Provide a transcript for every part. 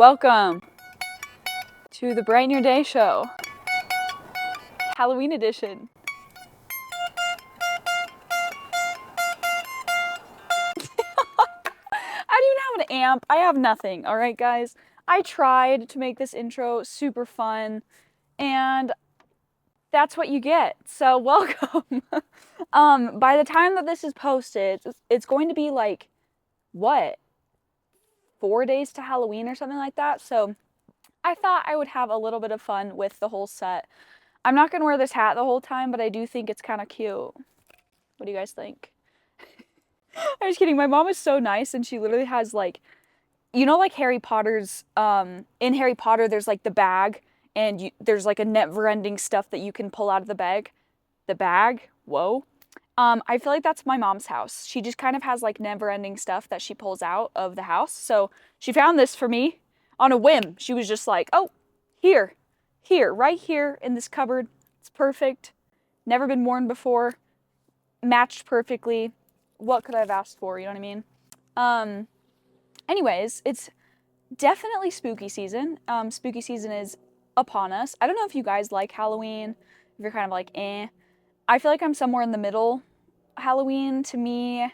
Welcome to the Brighton Your Day show, Halloween edition. I don't even have an amp. I have nothing, alright guys? I tried to make this intro super fun, and that's what you get. So welcome. By the time that this is posted, it's going to be like, what? 4 days to Halloween or something like that. So I thought I would have a little bit of fun with the whole set. I'm not going to wear this hat the whole time, but I do think it's kind of cute. What do you guys think? I'm just kidding. My mom is so nice, and she literally has like, you know, like Harry Potter's, in Harry Potter, there's like the bag, and there's like a never-ending stuff that you can pull out of the bag. The bag? Whoa. I feel like that's my mom's house. She just kind of has like never-ending stuff that she pulls out of the house. So she found this for me on a whim. She was just like, oh, here, right here in this cupboard. It's perfect. Never been worn before. Matched perfectly. What could I have asked for? You know what I mean? Anyways, it's definitely spooky season. Spooky season is upon us. I don't know if you guys like Halloween. If you're kind of like, eh. I feel like I'm somewhere in the middle. Halloween, to me,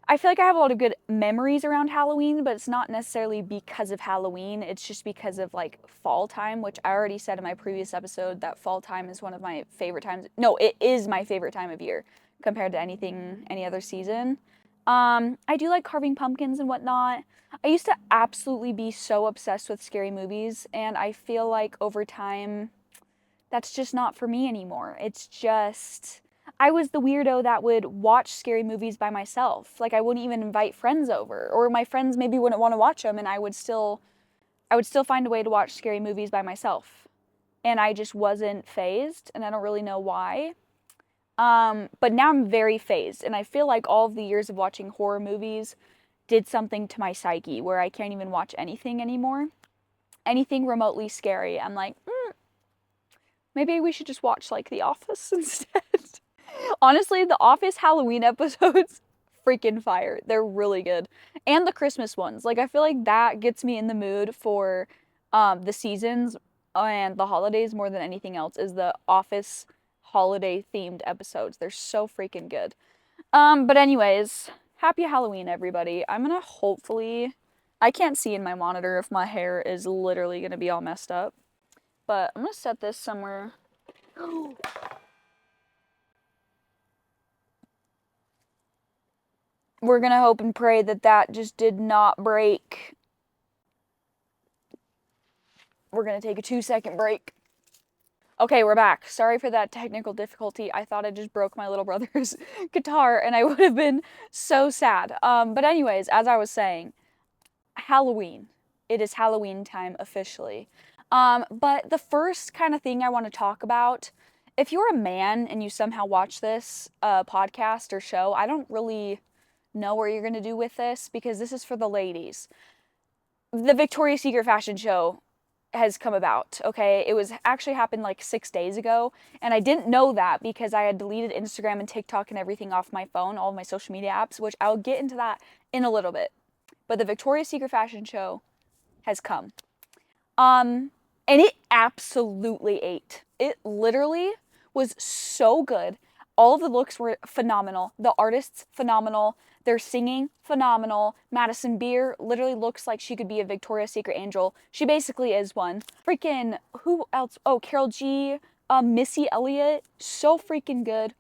I feel like I have a lot of good memories around Halloween, but it's not necessarily because of Halloween. It's just because of like fall time, which I already said in my previous episode that fall time is one of my favorite times. No, it is my favorite time of year compared to any other season. I do like carving pumpkins and whatnot. I used to absolutely be so obsessed with scary movies, and I feel like over time, that's just not for me anymore. It's just, I was the weirdo that would watch scary movies by myself. Like, I wouldn't even invite friends over, or my friends maybe wouldn't want to watch them, and I would still find a way to watch scary movies by myself. And I just wasn't fazed, and I don't really know why. But now I'm very fazed, and I feel like all of the years of watching horror movies did something to my psyche, where I can't even watch anything anymore. Anything remotely scary, I'm like, maybe we should just watch, like, The Office instead. Honestly, The Office Halloween episodes, freaking fire. They're really good. And the Christmas ones. Like, I feel like that gets me in the mood for the seasons and the holidays more than anything else, is the Office holiday-themed episodes. They're so freaking good. But anyways, happy Halloween, everybody. I'm gonna hopefully... I can't see in my monitor if my hair is literally gonna be all messed up. But I'm gonna set this somewhere. We're gonna hope and pray that that just did not break. We're gonna take a 2-second break. Okay, we're back. Sorry for that technical difficulty. I thought I just broke my little brother's guitar, and I would have been so sad. But anyways, as I was saying, Halloween. It is Halloween time officially. But the first kind of thing I want to talk about, if you're a man and you somehow watch this podcast or show, I don't really know what you're going to do with this, because this is for the ladies. The Victoria's Secret fashion show has come about, okay? It was actually happened like 6 days ago, and I didn't know that because I had deleted Instagram and TikTok and everything off my phone, all of my social media apps, which I'll get into that in a little bit. But the Victoria's Secret fashion show has come. And it absolutely ate. It literally was so good. All of the looks were phenomenal. The artists, phenomenal. Their singing, phenomenal. Madison Beer literally looks like she could be a Victoria's Secret angel. She basically is one. Freaking, who else? Oh, Carol G, Missy Elliott, so freaking good.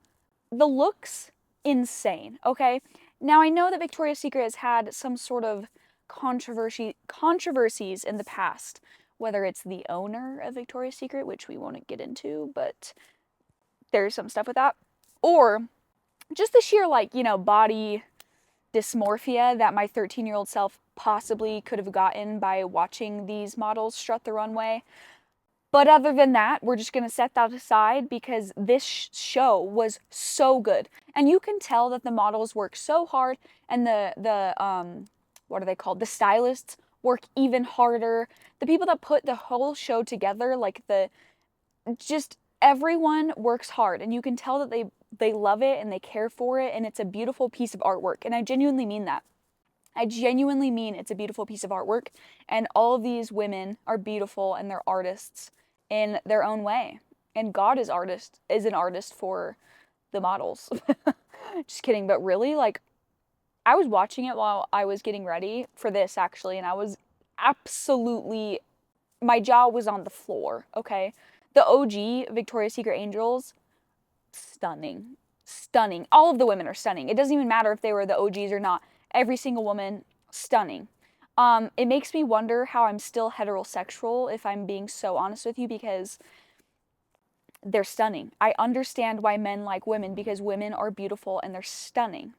The looks, insane, okay? Now, I know that Victoria's Secret has had some sort of controversies in the past, whether it's the owner of Victoria's Secret, which we won't get into, but there's some stuff with that, or just the sheer, like, you know, body dysmorphia that my 13-year-old self possibly could have gotten by watching these models strut the runway. But other than that, we're just going to set that aside, because this show was so good. And you can tell that the models work so hard, and the what are they called? The stylists work even harder. The people that put the whole show together, like just everyone works hard, and you can tell that they love it and they care for it, and it's a beautiful piece of artwork. And I genuinely mean that. I genuinely mean it's a beautiful piece of artwork, and all of these women are beautiful and they're artists in their own way. And God is an artist for the models. Just kidding, but really, like, I was watching it while I was getting ready for this actually, and I was absolutely, my jaw was on the floor, okay? The OG Victoria's Secret Angels, stunning. Stunning. All of the women are stunning. It doesn't even matter if they were the OGs or not. Every single woman, stunning. It makes me wonder how I'm still heterosexual, if I'm being so honest with you, because they're stunning. I understand why men like women, because women are beautiful and they're stunning.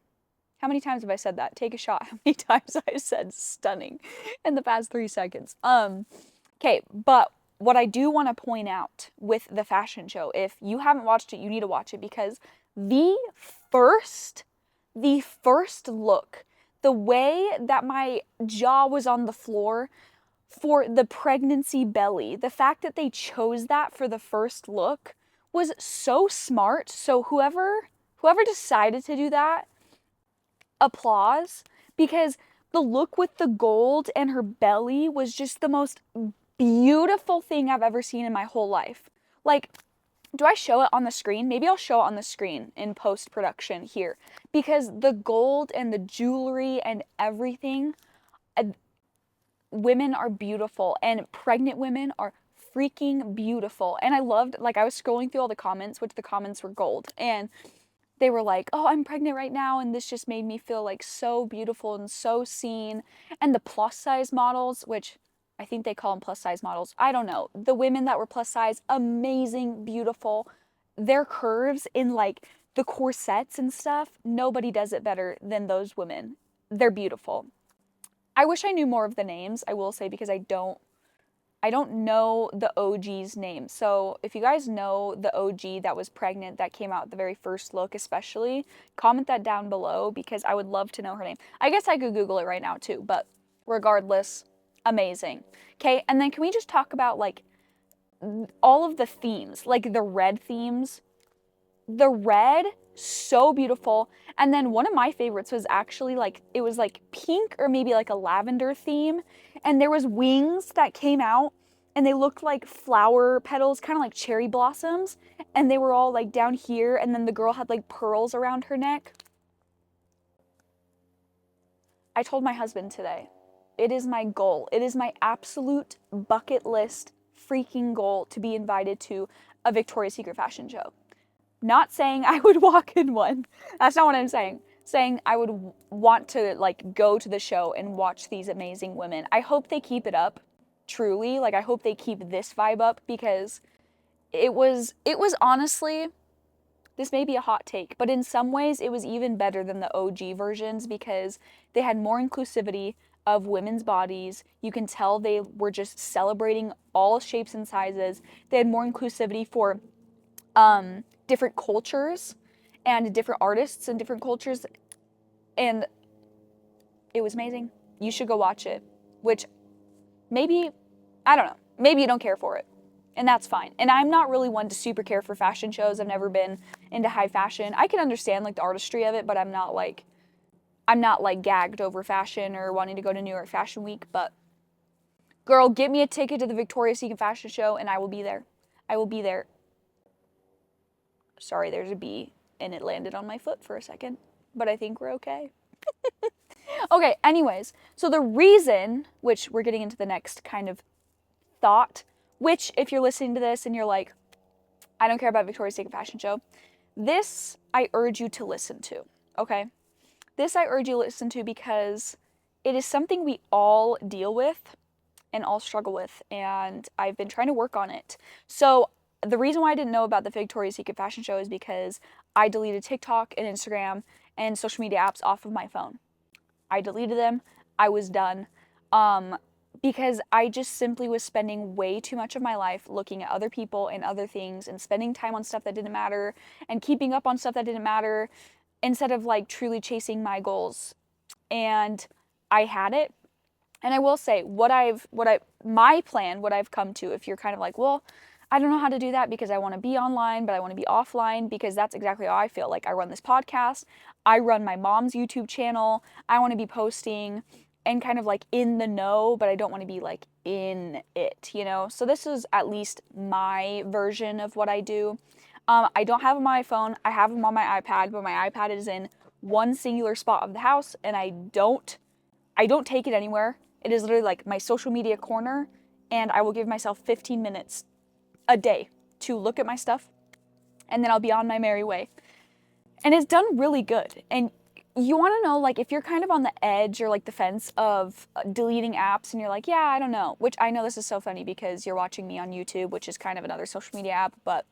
How many times have I said that? Take a shot. How many times I said stunning in the past 3 seconds? Okay, but what I do want to point out with the fashion show, if you haven't watched it, you need to watch it, because the first look, the way that my jaw was on the floor for the pregnancy belly, the fact that they chose that for the first look was so smart. So whoever decided to do that, applause, because the look with the gold and her belly was just the most beautiful thing I've ever seen in my whole life. Like, do I show it on the screen? Maybe I'll show it on the screen in post-production here, because the gold and the jewelry and everything, women are beautiful, and pregnant women are freaking beautiful. And I loved, like, I was scrolling through all the comments, which the comments were gold, and they were like, oh, I'm pregnant right now, and this just made me feel like so beautiful and so seen. And the plus size models, which I think they call them plus size models, I don't know, the women that were plus size, amazing, beautiful. Their curves in like the corsets and stuff, nobody does it better than those women. They're beautiful. I wish I knew more of the names, I will say, because I don't know the OG's name. So if you guys know the OG that was pregnant, that came out the very first look especially, comment that down below, because I would love to know her name. I guess I could Google it right now too, but regardless, amazing. Okay, and then can we just talk about like all of the themes, like the red themes? The red, so beautiful. And then one of my favorites was actually like, it was like pink or maybe like a lavender theme. And there was wings that came out and they looked like flower petals, kind of like cherry blossoms. And they were all like down here. And then the girl had like pearls around her neck. I told my husband today, it is my goal. It is my absolute bucket list freaking goal to be invited to a Victoria's Secret fashion show. Not saying I would walk in one. That's not what I'm saying. Saying I would want to like go to the show and watch these amazing women. I hope they keep it up. Truly, like I hope they keep this vibe up, because it was honestly, this may be a hot take, but in some ways it was even better than the OG versions, because they had more inclusivity of women's bodies. You can tell they were just celebrating all shapes and sizes. They had more inclusivity for different cultures and different artists and different cultures, and it was amazing. You should go watch it, which maybe, I don't know, maybe you don't care for it, and that's fine. And I'm not really one to super care for fashion shows. I've never been into high fashion. I can understand like the artistry of it, but I'm not like gagged over fashion or wanting to go to New York Fashion Week. But girl, get me a ticket to the Victoria's Secret fashion show and I will be there. I will be there. Sorry, there's a bee and it landed on my foot for a second, but I think we're okay. Okay, anyways, so the reason, which we're getting into the next kind of thought, which if you're listening to this and you're like, I don't care about Victoria's Secret fashion show, this I urge you to listen to, okay? This I urge you to listen to because it is something we all deal with and all struggle with, and I've been trying to work on it. So the reason why I didn't know about the Victoria's Secret fashion show is because I deleted TikTok and Instagram and social media apps off of my phone. I deleted them. I was done. Because I just simply was spending way too much of my life looking at other people and other things and spending time on stuff that didn't matter and keeping up on stuff that didn't matter instead of like truly chasing my goals. And I had it. And I will say my plan, what I've come to, if you're kind of like, well, I don't know how to do that because I want to be online, but I want to be offline, because that's exactly how I feel. Like I run this podcast. I run my mom's YouTube channel. I want to be posting and kind of like in the know, but I don't want to be like in it, you know? So this is at least my version of what I do. I don't have them on my phone. I have them on my iPad, but my iPad is in one singular spot of the house, and I don't take it anywhere. It is literally like my social media corner, and I will give myself 15 minutes a day to look at my stuff, and then I'll be on my merry way. And it's done really good. And you want to know, like, if you're kind of on the edge or like the fence of deleting apps and you're like, yeah, I don't know, which I know this is so funny because you're watching me on YouTube, which is kind of another social media app, but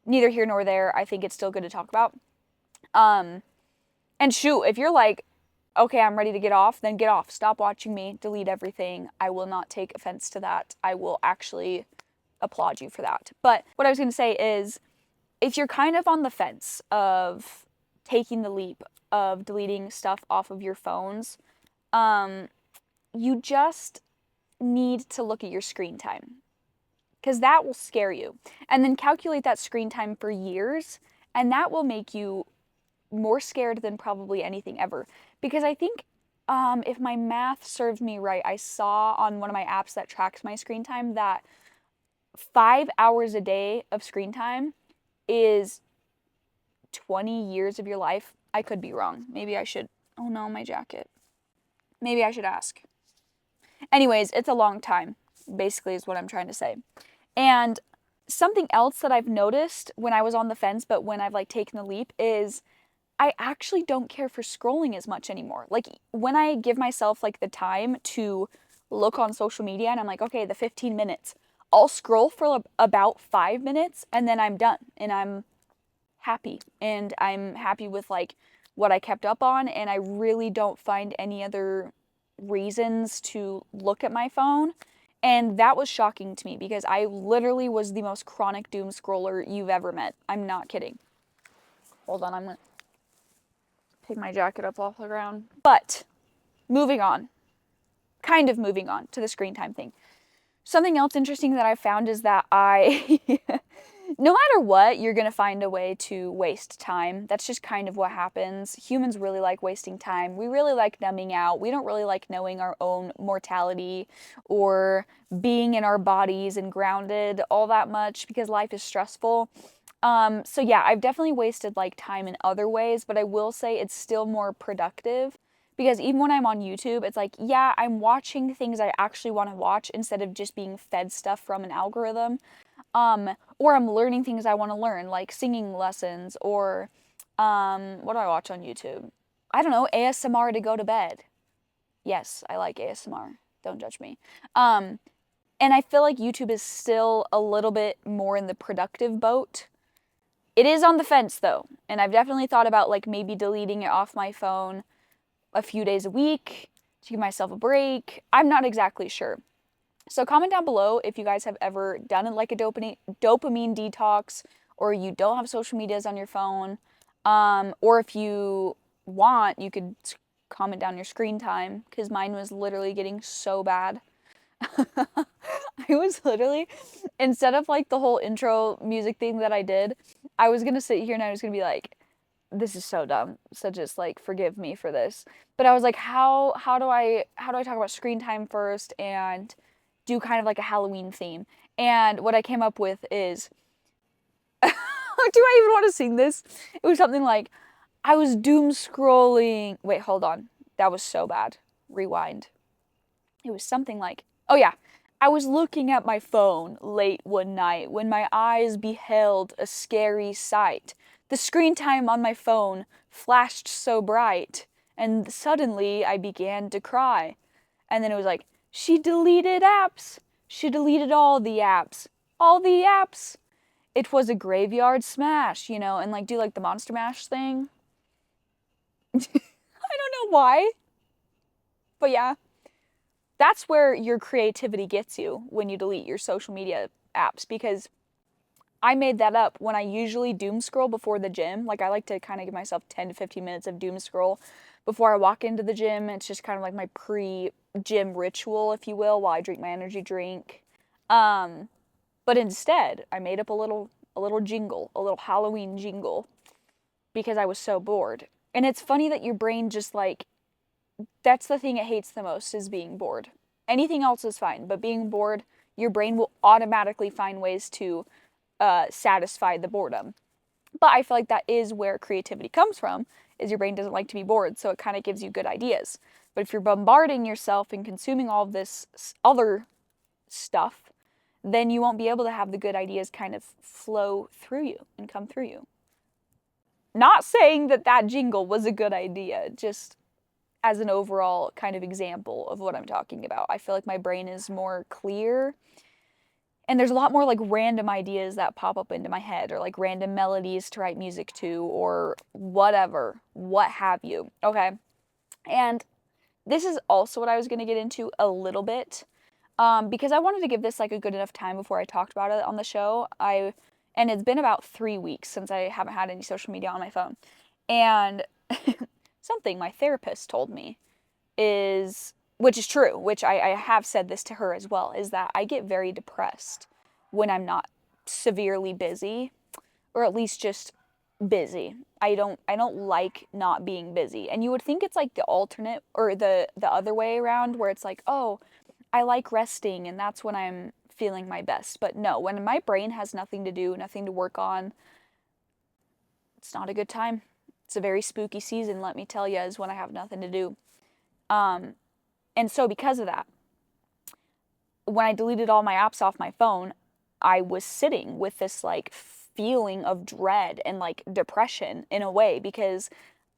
neither here nor there. I think it's still good to talk about. And shoot, if you're like, okay, I'm ready to get off, then get off. Stop watching me. Delete everything. I will not take offense to that. I will actually applaud you for that. But what I was going to say is, if you're kind of on the fence of taking the leap of deleting stuff off of your phones, you just need to look at your screen time, because that will scare you. And then calculate that screen time for years, and that will make you more scared than probably anything ever. Because I think, if my math serves me right, I saw on one of my apps that tracks my screen time that 5 hours a day of screen time is 20 years of your life. I could be wrong. Maybe I should, oh no, my jacket. Maybe I should ask. Anyways, it's a long time, basically, is what I'm trying to say. And something else that I've noticed when I was on the fence, but when I've like taken the leap, is I actually don't care for scrolling as much anymore. Like, when I give myself like the time to look on social media and I'm like, okay, the 15 minutes, I'll scroll for about 5 minutes and then I'm done and I'm happy. And I'm happy with like what I kept up on, and I really don't find any other reasons to look at my phone. And that was shocking to me because I literally was the most chronic doom scroller you've ever met. I'm not kidding. Hold on, I'm gonna pick my jacket up off the ground. But moving on, kind of moving on to the screen time thing. Something else interesting that I found is that no matter what, you're going to find a way to waste time. That's just kind of what happens. Humans really like wasting time. We really like numbing out. We don't really like knowing our own mortality or being in our bodies and grounded all that much because life is stressful. So yeah, I've definitely wasted like time in other ways, but I will say it's still more productive because even when I'm on YouTube, it's like, yeah, I'm watching things I actually want to watch instead of just being fed stuff from an algorithm. Or I'm learning things I want to learn, like singing lessons or, what do I watch on YouTube? I don't know, ASMR to go to bed. Yes, I like ASMR. Don't judge me. And I feel like YouTube is still a little bit more in the productive boat. It is on the fence though, and I've definitely thought about like maybe deleting it off my phone a few days a week to give myself a break. I'm not exactly sure. So comment down below if you guys have ever done it like a dopamine detox, or you don't have social medias on your phone, or if you want, you could comment down your screen time, because mine was literally getting so bad. I was literally, instead of like the whole intro music thing that I did, I was gonna sit here and I was gonna be like, this is so dumb, so just like forgive me for this. But I was like, how do I talk about screen time first and do kind of like a Halloween theme? And what I came up with is, do I even want to sing this? It was something like, I was doom scrolling. Wait, hold on. That was so bad. Rewind. It was something like, oh yeah, I was looking at my phone late one night when my eyes beheld a scary sight. The screen time on my phone flashed so bright, and suddenly I began to cry. And then it was like, she deleted apps. She deleted all the apps. All the apps. It was a graveyard smash, you know, and like do like the Monster Mash thing. I don't know why. But yeah. That's where your creativity gets you when you delete your social media apps, because I made that up when I usually doom scroll before the gym. Like, I like to kind of give myself 10 to 15 minutes of doom scroll before I walk into the gym. It's just kind of like my pre-gym ritual, if you will, while I drink my energy drink. But instead, I made up a little jingle, a little Halloween jingle. because I was so bored. And it's funny that your brain just like, that's the thing it hates the most, is being bored. Anything else is fine, but being bored, your brain will automatically find ways to satisfy the boredom. But I feel like that is where creativity comes from, is your brain doesn't like to be bored, so it kind of gives you good ideas. But if you're bombarding yourself and consuming all of this other stuff, then you won't be able to have the good ideas kind of flow through you and come through you. Not saying that that jingle was a good idea, just as an overall kind of example of what I'm talking about. I feel like my brain is more clear, and there's a lot more like random ideas that pop up into my head, or like random melodies to write music to, or whatever, what have you. Okay. And this is also what I was going to get into a little bit, because I wanted to give this like a good enough time before I talked about it on the show. And it's been about 3 weeks since I haven't had any social media on my phone. And something my therapist told me is, which is true, which I have said this to her as well, is that I get very depressed when I'm not severely busy, or at least just busy. I don't like not being busy. And you would think it's like the alternate, or the other way around, where it's like, oh, I like resting and that's when I'm feeling my best. But no, when my brain has nothing to do, nothing to work on, it's not a good time. It's a very spooky season, let me tell you, is when I have nothing to do. And so because of that, when I deleted all my apps off my phone, I was sitting with this like feeling of dread and like depression in a way, because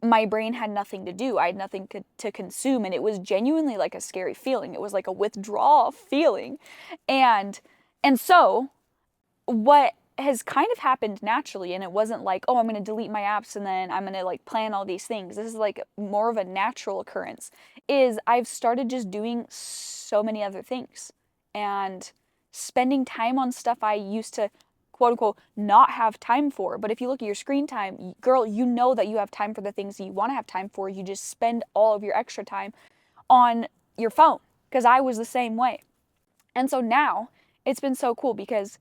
my brain had nothing to do. I had nothing to consume, and it was genuinely like a scary feeling. It was like a withdrawal feeling. And so what has kind of happened naturally, and it wasn't like, oh, I'm going to delete my apps and then I'm going to like plan all these things. This is like more of a natural occurrence, is I've started just doing so many other things and spending time on stuff I used to quote unquote not have time for. But if you look at your screen time, girl, you know that you have time for the things that you want to have time for. You just spend all of your extra time on your phone, because I was the same way. And so now it's been so cool because,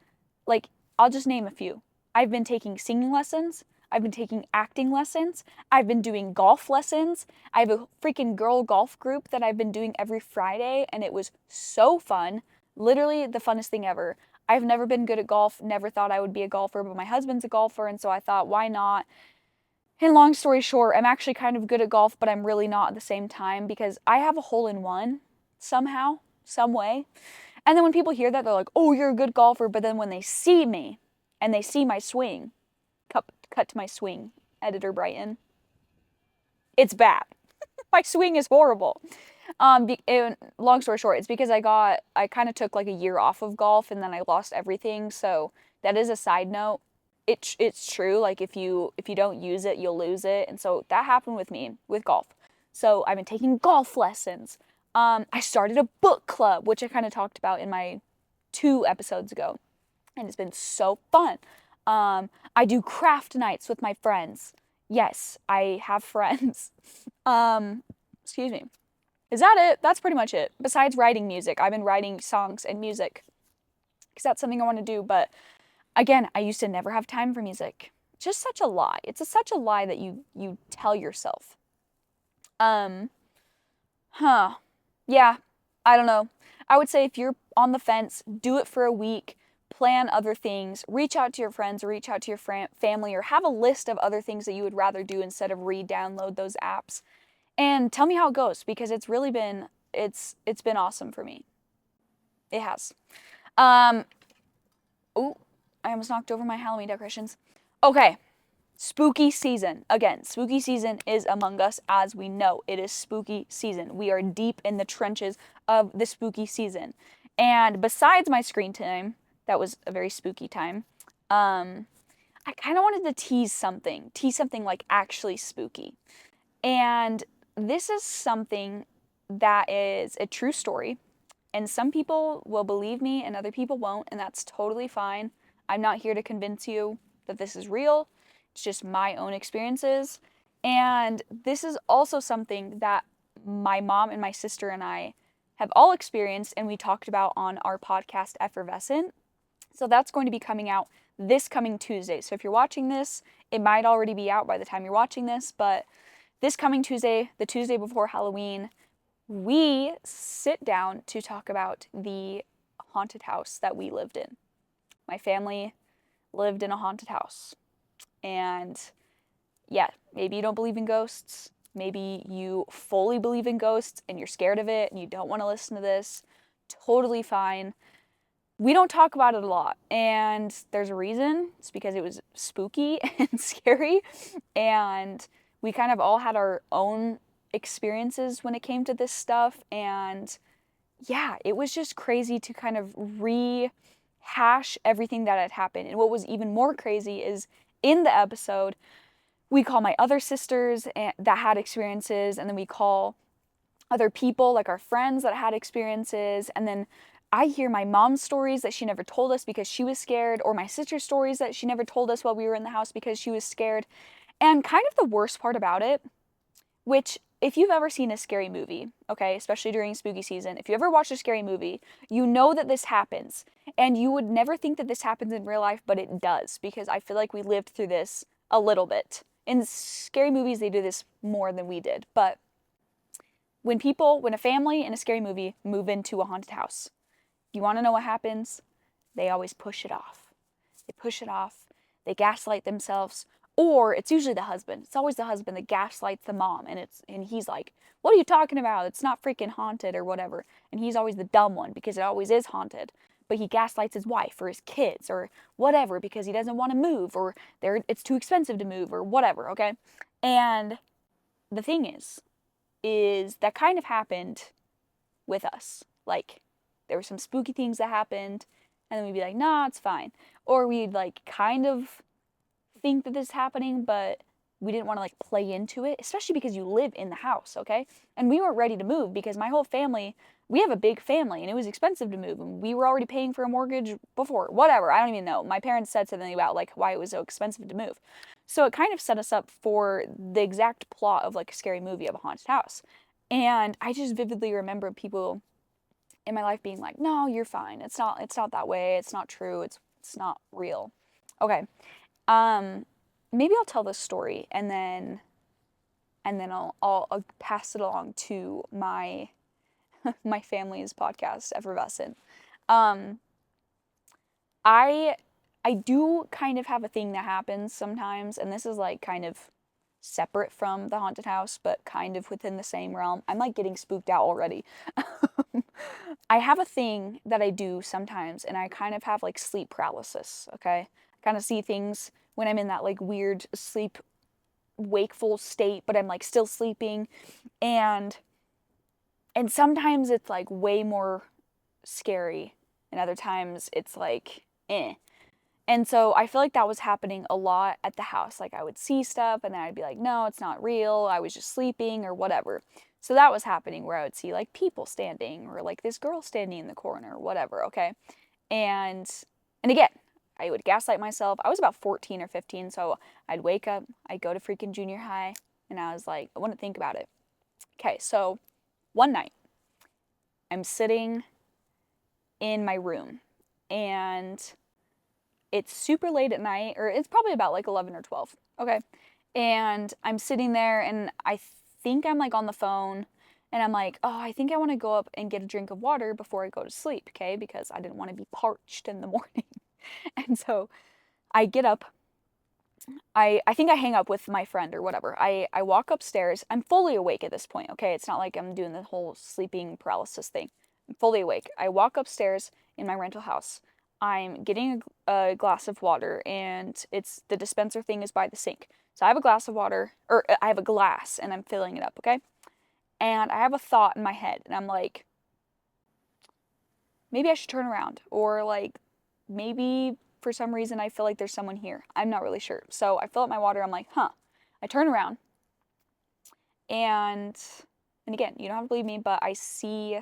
like, I'll just name a few. I've been taking singing lessons. I've been taking acting lessons. I've been doing golf lessons. I have a freaking girl golf group that I've been doing every Friday, and it was so fun. Literally the funnest thing ever. I've never been good at golf, never thought I would be a golfer, but my husband's a golfer, and so I thought, why not? And long story short, I'm actually kind of good at golf, but I'm really not at the same time, because I have a hole-in-one somehow, some way. And then when people hear that, they're like, oh, you're a good golfer. But then when they see me and they see my swing, cut to my swing, editor Brighton, it's bad. My swing is horrible. Long story short, it's because I kind of took like a year off of golf, and then I lost everything. So that is a side note. It's true. Like if you don't use it, you'll lose it. And so that happened with me with golf. So I've been taking golf lessons. I started a book club, which I kind of talked about in my 2 episodes ago, and it's been so fun. I do craft nights with my friends. Yes, I have friends. Excuse me. Is that it? That's pretty much it. Besides writing music, I've been writing songs and music, because that's something I want to do. But again, I used to never have time for music. Just such a lie. It's such a lie that you tell yourself. Yeah, I don't know. I would say if you're on the fence, do it for a week, plan other things, reach out to your friends, or reach out to your family, or have a list of other things that you would rather do instead of re-download those apps. And tell me how it goes, because it's really been, it's been awesome for me. It has. Oh, I almost knocked over my Halloween decorations. Okay. Spooky season. Again, spooky season is among us, as we know. It is spooky season. We are deep in the trenches of the spooky season. And besides my screen time, that was a very spooky time, I kind of wanted to tease something like actually spooky. And this is something that is a true story. And some people will believe me and other people won't, and that's totally fine. I'm not here to convince you that this is real. It's just my own experiences. And this is also something that my mom and my sister and I have all experienced, and we talked about on our podcast, Effervescent. So that's going to be coming out this coming Tuesday. So if you're watching this, it might already be out by the time you're watching this, but this coming Tuesday, the Tuesday before Halloween, we sit down to talk about the haunted house that we lived in. My family lived in a haunted house. And yeah, maybe you don't believe in ghosts. Maybe you fully believe in ghosts and you're scared of it and you don't want to listen to this. Totally fine. We don't talk about it a lot, and there's a reason. It's because it was spooky and scary, and we kind of all had our own experiences when it came to this stuff, and yeah, it was just crazy to kind of rehash everything that had happened. And what was even more crazy is in the episode, we call my other sisters that had experiences, and then we call other people, like our friends that had experiences, and then I hear my mom's stories that she never told us because she was scared, or my sister's stories that she never told us while we were in the house because she was scared. And kind of the worst part about it, which if you've ever seen a scary movie, okay, especially during spooky season, if you ever watched a scary movie, you know that this happens. And you would never think that this happens in real life, but it does, because I feel like we lived through this a little bit. In scary movies, they do this more than we did. But when a family in a scary movie move into a haunted house, you want to know what happens? They always push it off. They push it off. They gaslight themselves. Or it's usually the husband. It's always the husband that gaslights the mom. And he's like, what are you talking about? It's not freaking haunted or whatever. And he's always the dumb one because it always is haunted. But he gaslights his wife or his kids or whatever because he doesn't want to move or it's too expensive to move or whatever, okay? And the thing is that kind of happened with us. Like, there were some spooky things that happened, and then we'd be like, nah, it's fine. Or we'd like kind of think that this is happening, but we didn't want to like play into it, especially because you live in the house, okay? And we weren't ready to move because my whole family, we have a big family and it was expensive to move, and we were already paying for a mortgage before, whatever, I don't even know. My parents said something about like why it was so expensive to move. So it kind of set us up for the exact plot of like a scary movie of a haunted house. And I just vividly remember people in my life being like, no, you're fine. It's not that way. It's not true. It's not real. Okay. Maybe I'll tell this story and then I'll pass it along to my my family's podcast, Effervescent. I do kind of have a thing that happens sometimes, and this is like kind of separate from the haunted house, but kind of within the same realm. I'm like getting spooked out already. I have a thing that I do sometimes, and I kind of have like sleep paralysis, okay? I kind of see things when I'm in that like weird sleep wakeful state, but I'm like still sleeping, and sometimes it's like way more scary, and other times it's like eh. And so I feel like that was happening a lot at the house. Like I would see stuff and then I'd be like, no, it's not real. I was just sleeping or whatever. So that was happening where I would see like people standing or like this girl standing in the corner or whatever, okay? And again, I would gaslight myself. I was about 14 or 15, so I'd wake up, I'd go to freaking junior high, and I was like, I wouldn't think about it. Okay, so one night, I'm sitting in my room, and it's super late at night, or it's probably about like 11 or 12, okay? And I'm sitting there, and I think I'm like on the phone, and I'm like, oh, I think I want to go up and get a drink of water before I go to sleep, okay? Because I didn't want to be parched in the morning. And so I get up. I think I hang up with my friend or whatever. I walk upstairs. I'm fully awake at this point, okay? It's not like I'm doing the whole sleeping paralysis thing. I'm fully awake. I walk upstairs in my rental house. I'm getting a glass of water, and the dispenser thing is by the sink. So I have a glass of water, or I have a glass, and I'm filling it up, okay? And I have a thought in my head, and I'm like, maybe I should turn around, or like, maybe for some reason I feel like there's someone here. I'm not really sure. So I fill up my water. I'm like, huh. I turn around, and again, you don't have to believe me, but I see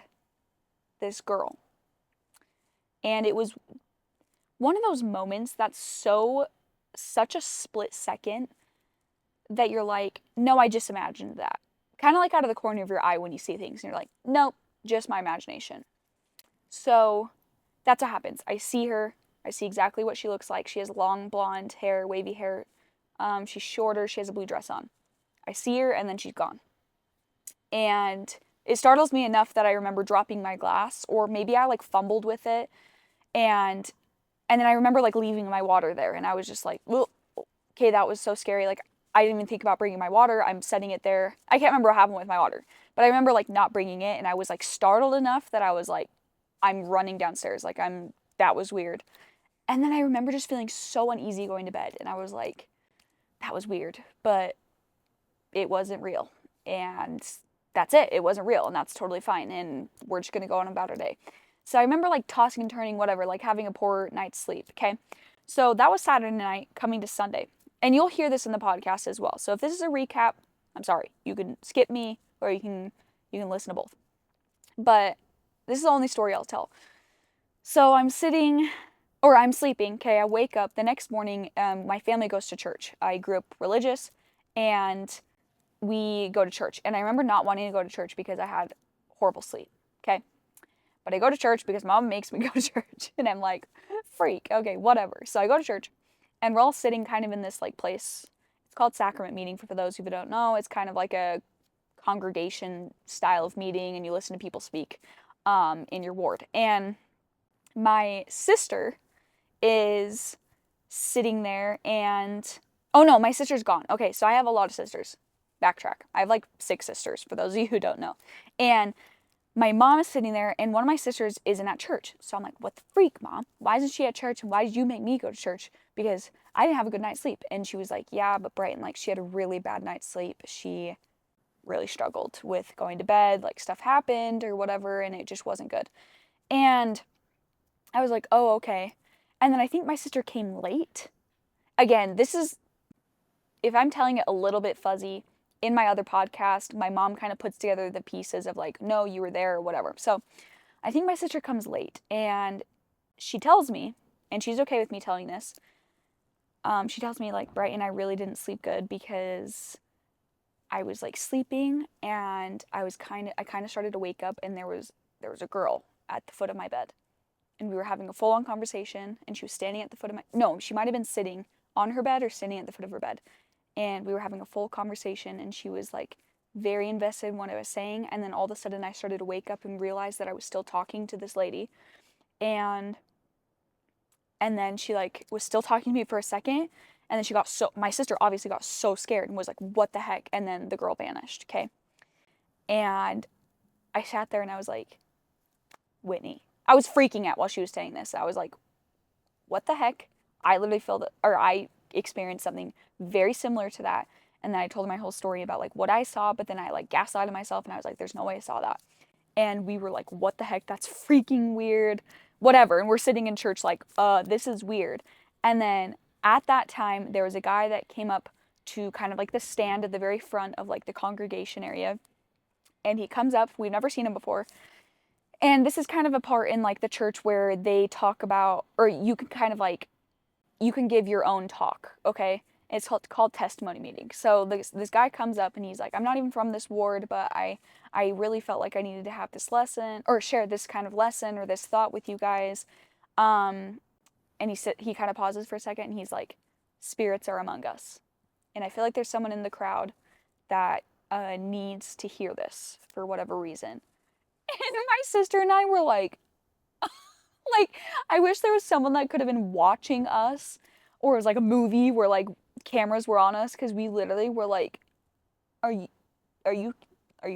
this girl. And it was one of those moments that's such a split second that you're like, no, I just imagined that. Kind of like out of the corner of your eye when you see things, and you're like, nope, just my imagination. So that's what happens. I see her. I see exactly what she looks like. She has long blonde hair, wavy hair. She's shorter. She has a blue dress on. I see her, and then she's gone. And it startles me enough that I remember dropping my glass, or maybe I like fumbled with it, and then I remember like leaving my water there, and I was just like, well, okay, that was so scary. Like, I didn't even think about bringing my water. I'm setting it there. I can't remember what happened with my water, but I remember like not bringing it, and I was like startled enough that I was like, I'm running downstairs. Like, that was weird. And then I remember just feeling so uneasy going to bed, and I was like, that was weird, but it wasn't real. And that's it. It wasn't real, and that's totally fine. And we're just gonna go on about our day. So I remember like tossing and turning, whatever, like having a poor night's sleep. Okay. So that was Saturday night coming to Sunday. And you'll hear this in the podcast as well. So if this is a recap, I'm sorry. You can skip me or you can listen to both. But this is the only story I'll tell. So I'm sleeping, okay? I wake up the next morning, my family goes to church. I grew up religious, and we go to church. And I remember not wanting to go to church because I had horrible sleep, okay? But I go to church because mom makes me go to church. And I'm like, freak, okay, whatever. So I go to church, and we're all sitting kind of in this like place. It's called sacrament meeting for those who don't know. It's kind of like a congregation style of meeting, and you listen to people speak in your ward. And my sister is sitting there, and oh no, my sister's gone. Okay, so I have a lot of sisters. Backtrack. I have like 6 sisters, for those of you who don't know. And my mom is sitting there, and one of my sisters isn't at church. So I'm like, what the freak, Mom? Why isn't she at church? And why did you make me go to church? Because I didn't have a good night's sleep. And she was like, yeah, but Brighton, like, she had a really bad night's sleep. She really struggled with going to bed. Like, stuff happened or whatever, and it just wasn't good. And I was like, oh, okay. And then I think my sister came late. Again, this is, if I'm telling it a little bit fuzzy, in my other podcast, my mom kind of puts together the pieces of like, no, you were there or whatever. So I think my sister comes late, and she tells me, and she's okay with me telling this, she tells me like, Brighton, I really didn't sleep good because I was like sleeping, and I kind of started to wake up, and there was a girl at the foot of my bed, and we were having a full-on conversation, and she was standing at the foot of no, she might have been sitting on her bed or standing at the foot of her bed. And we were having a full conversation, and she was like very invested in what I was saying. And then all of a sudden I started to wake up and realize that I was still talking to this lady. And then she like was still talking to me for a second. And then my sister obviously got so scared and was like, what the heck? And then the girl vanished. Okay. And I sat there and I was like, Whitney, I was freaking out while she was saying this. I was like, what the heck? I literally I experienced something very similar to that. And then I told her my whole story about like what I saw, but then I like gaslighted myself, and I was like, there's no way I saw that. And we were like, what the heck? That's freaking weird. Whatever. And we're sitting in church like, this is weird. And then at that time, there was a guy that came up to kind of like the stand at the very front of like the congregation area. And he comes up, we've never seen him before. And this is kind of a part in like the church where they talk about, or you can kind of like, you can give your own talk, okay? It's called testimony meeting. So this guy comes up, and he's like, I'm not even from this ward, but I really felt like I needed to have this lesson, or share this kind of lesson or this thought with you guys. And he kind of pauses for a second, and he's like, spirits are among us. And I feel like there's someone in the crowd that needs to hear this for whatever reason. And my sister and I were like, I wish there was someone that could have been watching us, or it was like a movie where like cameras were on us, because we literally were like, are you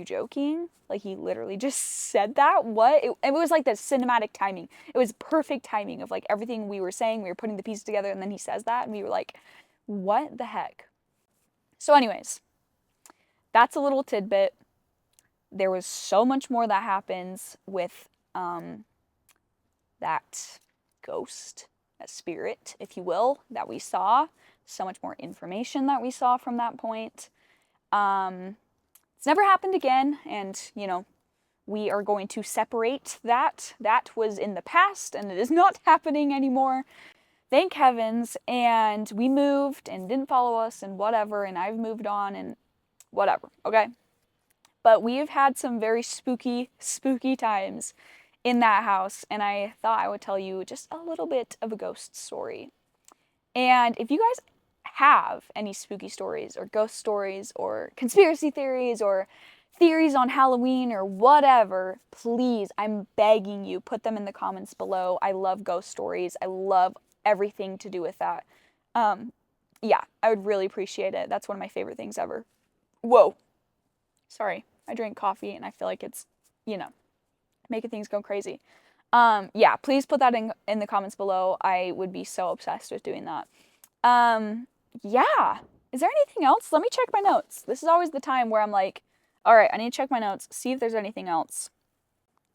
joking? Like, he literally just said that? What? It was like the cinematic timing. It was perfect timing of like everything we were saying. We were putting the pieces together, and then he says that, and we were like, what the heck? So anyways, that's a little tidbit. There was so much more that happens with that ghost, that spirit, if you will, that we saw. So much more information that we saw from that point. It's never happened again, and, you know, we are going to separate that. That was in the past, and it is not happening anymore. Thank heavens. And we moved and didn't follow us and whatever, and I've moved on and whatever, okay? But we've had some very spooky, spooky times in that house, and I thought I would tell you just a little bit of a ghost story. And if you guys have any spooky stories or ghost stories or conspiracy theories or theories on Halloween or whatever, please, I'm begging you, put them in the comments below. I love ghost stories. I love everything to do with that. Yeah, I would really appreciate it. That's one of my favorite things ever. Whoa. Sorry, I drank coffee and I feel like it's, making things go crazy. Yeah, please put that in the comments below. I would be so obsessed with doing that. Yeah. Is there anything else? Let me check my notes. This is always the time where I'm like, all right, I need to check my notes, see if there's anything else.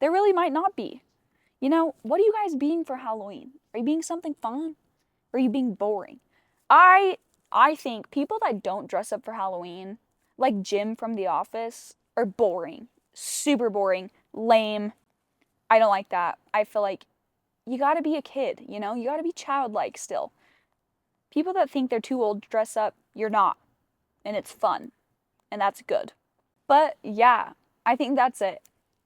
There really might not be. What are you guys being for Halloween? Are you being something fun? Or are you being boring? I think people that don't dress up for Halloween, like Jim from The Office, are boring. Super boring. Lame. I don't like that. I feel like you gotta be a kid, you gotta be childlike still. People that think they're too old to dress up, you're not. And it's fun. And that's good. But yeah, I think that's it.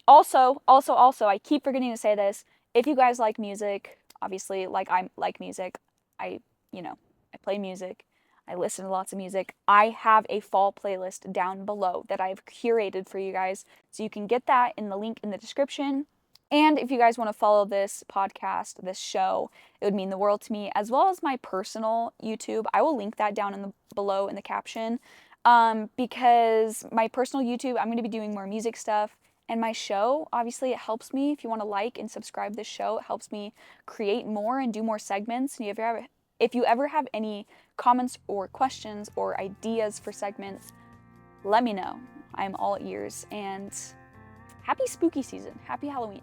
Also, I keep forgetting to say this. If you guys like music, obviously, like I like music, I play music. I listen to lots of music. I have a fall playlist down below that I've curated for you guys. So you can get that in the link in the description. And if you guys want to follow this podcast, this show, it would mean the world to me, as well as my personal YouTube. I will link that down below in the caption. Because my personal YouTube, I'm going to be doing more music stuff. And my show, obviously, it helps me. If you want to like and subscribe this show, it helps me create more and do more segments. And if you ever have any comments or questions or ideas for segments, let me know. I'm all ears. And happy spooky season. Happy Halloween.